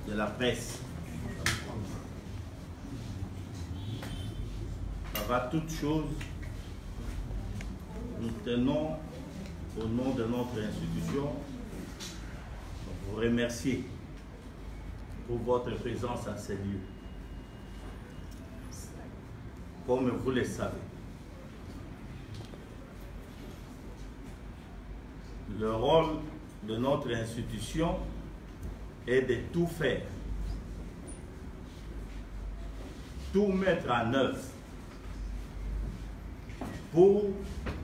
de la presse. Avant toute chose, nous tenons au nom de notre institution vous remercier pour votre présence à ces lieux. Comme vous le savez, le rôle de notre institution est de tout faire, tout mettre en œuvre pour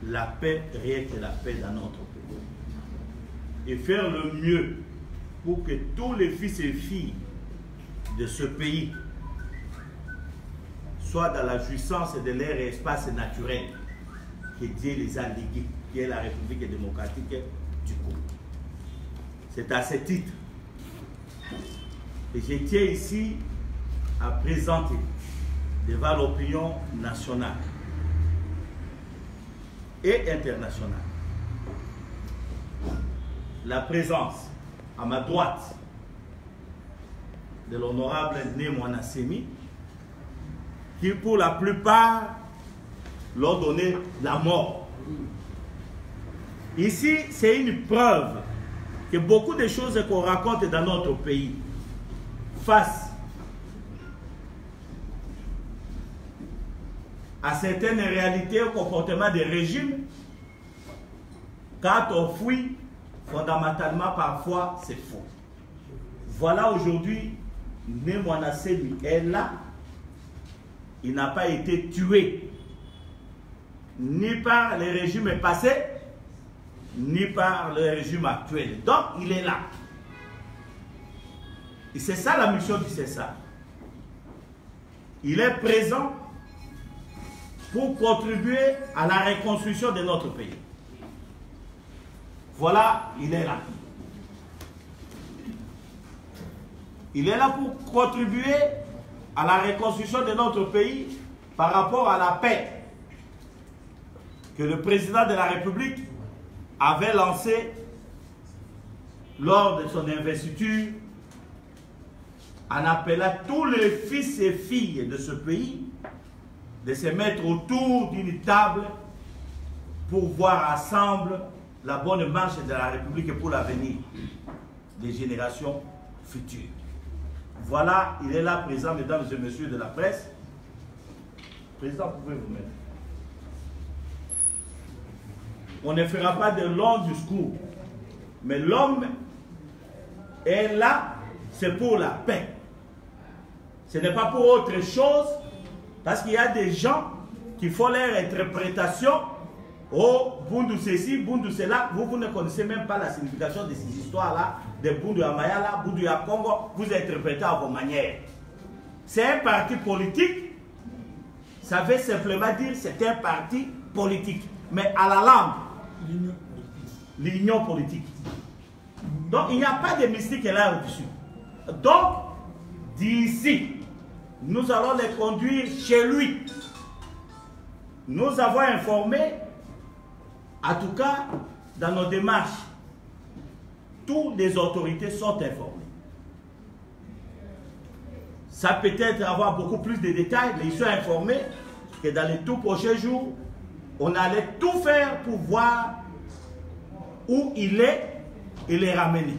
la paix, rien que la paix dans notre pays. Et faire le mieux pour que tous les fils et filles de ce pays soient dans la jouissance de leur espace naturel que Dieu les a légués, qui est la République démocratique du Congo. C'est à ce titre que je tiens ici à présenter devant l'opinion nationale et internationale la présence à ma droite de l'honorable Né Mwana Semi, qui pour la plupart leur donné la mort. Ici, c'est une preuve que beaucoup de choses qu'on raconte dans notre pays face à certaines réalités, au comportement des régimes, quand on fuit, fondamentalement, parfois, c'est faux. Voilà aujourd'hui, Né Mwana Semi est là. Il n'a pas été tué ni par les régimes passés, ni par le régime actuel. Donc, il est là. Et c'est ça la mission du CESA. Il est présent pour contribuer à la reconstruction de notre pays. Voilà, il est là. Il est là pour contribuer à la reconstruction de notre pays par rapport à la paix que le président de la République avait lancée lors de son investiture en appelant tous les fils et filles de ce pays de se mettre autour d'une table pour voir ensemble la bonne marche de la République pour l'avenir des générations futures. Voilà, il est là présent, mesdames et messieurs de la presse. Président, vous pouvez vous mettre. On ne fera pas de longs discours, mais l'homme est là, c'est pour la paix. Ce n'est pas pour autre chose, parce qu'il y a des gens qui font leur interprétation. Oh, Bundu ceci, Bundu cela. Vous ne connaissez même pas la signification de ces histoires-là, de Bundu Amayala, Bundu à Congo. Vous interprétez à vos manières. C'est un parti politique. Ça veut simplement dire c'est un parti politique. Mais à la langue, l'union politique. Donc il n'y a pas de mystique là au-dessus. Donc, d'ici, nous allons les conduire chez lui. Nous avons informé, en tout cas, dans nos démarches, toutes les autorités sont informées. Ça peut-être avoir beaucoup plus de détails, mais ils sont informés que dans les tout prochains jours, on allait tout faire pour voir où il est et les ramener.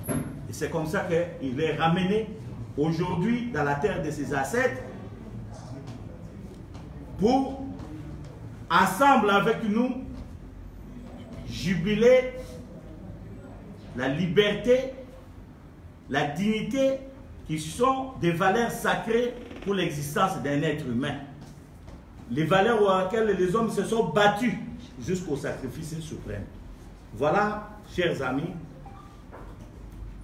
Et c'est comme ça qu'il est ramené aujourd'hui dans la terre de ses ancêtres pour, ensemble avec nous, jubiler la liberté, la dignité qui sont des valeurs sacrées pour l'existence d'un être humain. Les valeurs auxquelles les hommes se sont battus jusqu'au sacrifice suprême. Voilà, chers amis,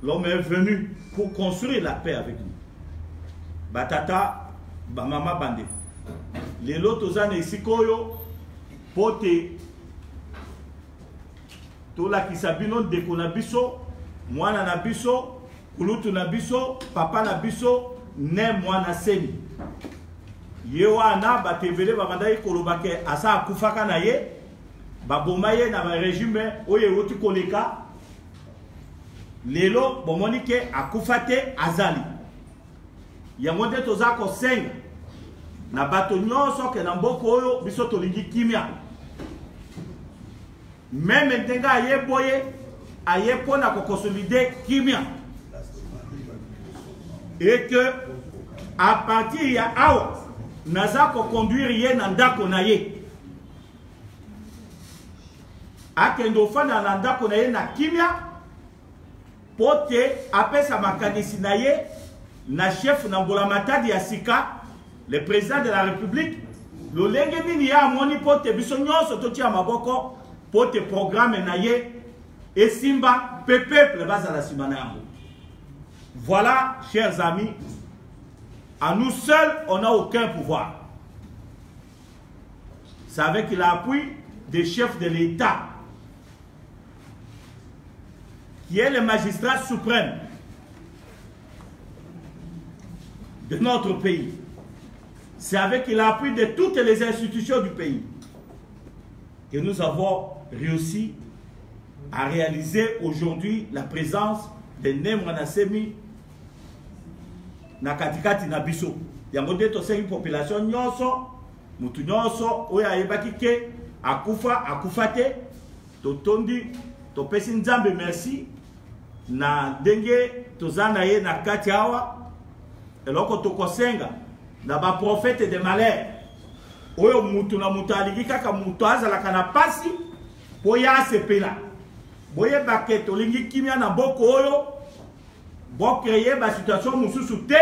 l'homme est venu pour construire la paix avec nous. Batata, Bamama Bande. Les lotos ane ici koyo, pote, tout la kisabino de konabiso, mwana nabiso, kulutu nabiso, papa nabiso, ne mwana semi. Yewana batevele babandai kolobake asa akufaka na ye, babomaye na ba régime oye woti koleka. lelo bomoni ke akufate azali yango nde toza kosenga na bato nyonso ke na mboka oyo biso tolingi kimia meme ndenga aye boye aye mpona kokonsolide kimia et que à partir ya awa naza koconduire ye na ndako na ye akende ofanda na ndako na ye na kimia po te apesa makanisi na ye na chef na mbulamatadi ya sika le président de la république lolenge nini ya amoni po te biso nyonso totia maboko po te programme na ye esimba pe peuple bazala nsima na yango. Voilà, chers amis, à nous seuls on n'a aucun pouvoir. C'est avec l'appui des chefs de l'État qui est le magistrat suprême de notre pays. C'est avec l'appui de toutes les institutions du pays que nous avons réussi à réaliser aujourd'hui la présence de Nemra Nasemi na katikati na biso. Yango nde tosengi population nyonso, mutu nyonso oyo ayebaki ke akufa te, totondi topesi Nzambe merci na ndenge tozana ye na kati awa eloko tokosenga na ba prophète de malheur oyo mutu na mutu alingi kaka mutu azalaka na pasi po ya sepela boye bake tolingi kimia na mboko oyo bo créer ba situation mususu te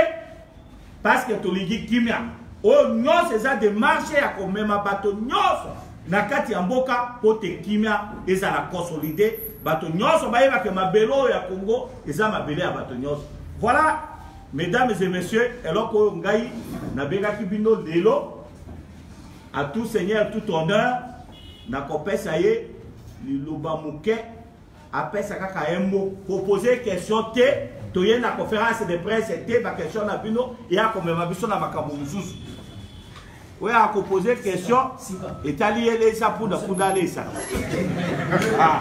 parce que tolingi kimia oyo nyonso eza démarche ya komema bato nyonso na kati ya mboka po te kimia ezala consolidé bato nyonso bayebake mabele oyo ya Congo eza mabele ya bato nyonso. Voilà, mesdames et messieurs, eloko oyo ngai nabengaki bino lelo à tout seigneur tout honneur na kopesa ye liloba muke apesa kaka embo pour poser question te toye na conférence de presse te ba question na bino ya komema biso na makambo mususu oyo akoposer question etali ele sa punda punda lesa ah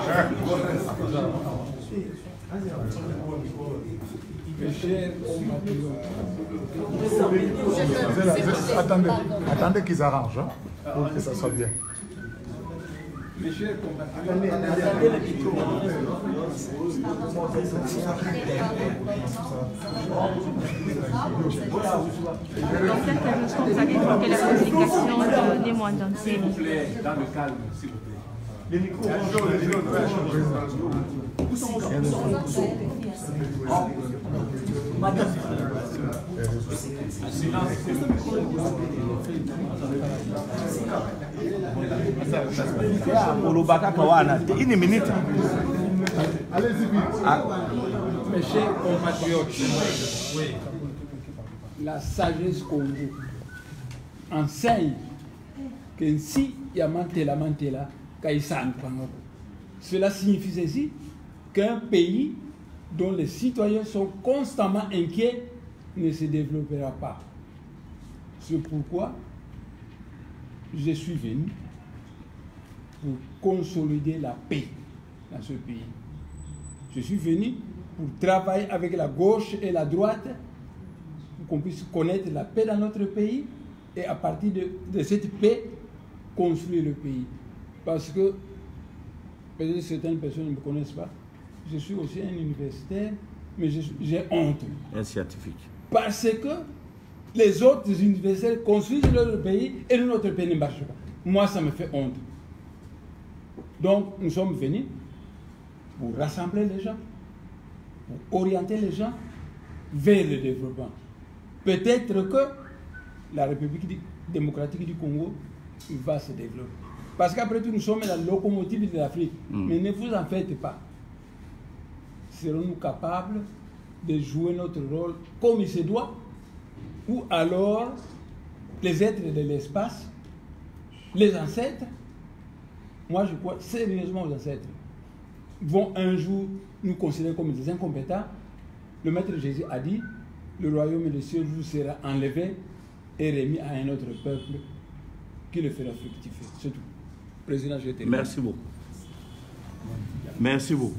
Attendez qu'ils arrangent hein, pour que ça soit bien. Attendez le micro. Dans certaines instants, vous avez évoqué la communication de Némoine Dansemi. S'il vous plaît, dans le calme, s'il vous plaît. les micros une minute. Mes chers compatriotes, la sagesse Congo enseigne que si il y a mantela, cela signifie ceci, qu'un pays dont les citoyens sont constamment inquiets ne se développera pas. C'est pourquoi je suis venu pour consolider la paix dans ce pays. Je suis venu pour travailler avec la gauche et la droite pour qu'on puisse connaître la paix dans notre pays et à partir de cette paix, construire le pays. Parce que, peut-être certaines personnes ne me connaissent pas, je suis aussi un universitaire, mais j'ai honte. Un scientifique. Parce que les autres universitaires construisent leur pays et notre pays ne marche pas. Moi, ça me fait honte. Donc, nous sommes venus pour rassembler les gens, pour orienter les gens vers le développement. Peut-être que la République démocratique du Congo va se développer. Parce qu'après tout, nous sommes la locomotive de l'Afrique. Mais ne vous en faites pas. Serons-nous capables de jouer notre rôle comme il se doit? Ou alors, les êtres de l'espace, les ancêtres, moi je crois sérieusement aux ancêtres, vont un jour nous considérer comme des incompétents. Le Maître Jésus a dit, le royaume des cieux vous sera enlevé et remis à un autre peuple qui le fera fructifier. C'est tout. Président, je termine. Merci beaucoup. Merci beaucoup.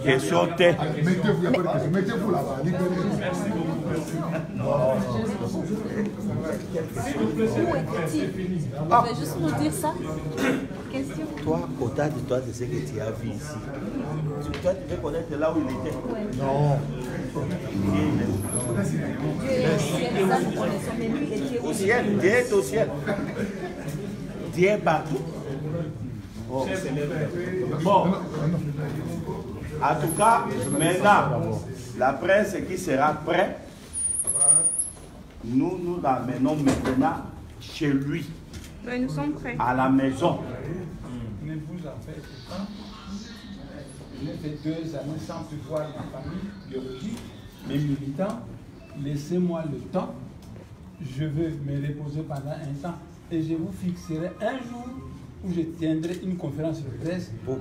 Question T. Mettez-vous, il n'y a pas de question. Mettez-vous là-bas. Merci beaucoup. Où est-il? Je vais juste nous dire ça. Question. Toi, au-delà de toi, de ce que tu as vu ici, toi, tu veux connaître là où il était? Non. Dieu est au ciel, ça nous connaissons, mais lui était Au ciel, Dieu est au ciel. Dieu est partout. Oh. Bon. En tout cas, maintenant, la presse qui sera prête, nous l'amenons maintenant chez lui. Oui, nous sommes prêts. À la maison. Ne vous en faites pas. J'ai fait 2 années sans plus voir ma famille biologique, mes militants. Laissez-moi le temps. Je veux me reposer pendant un temps et je vous fixerai un jour où je tiendrai une conférence de presse. Vous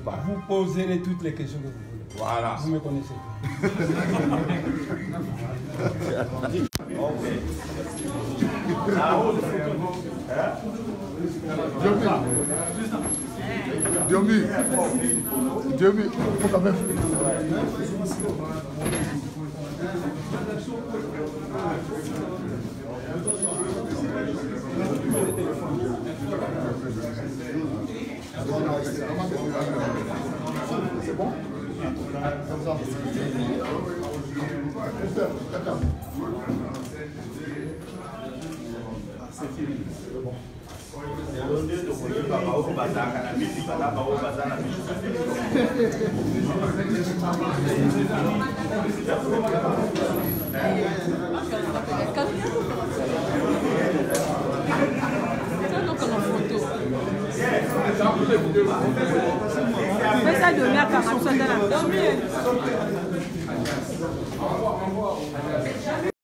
poserez toutes les questions que vous voulez. Voilà. Vous me connaissez. Diomi, il faut quand même. C'est bon? Fais ça de la caméra,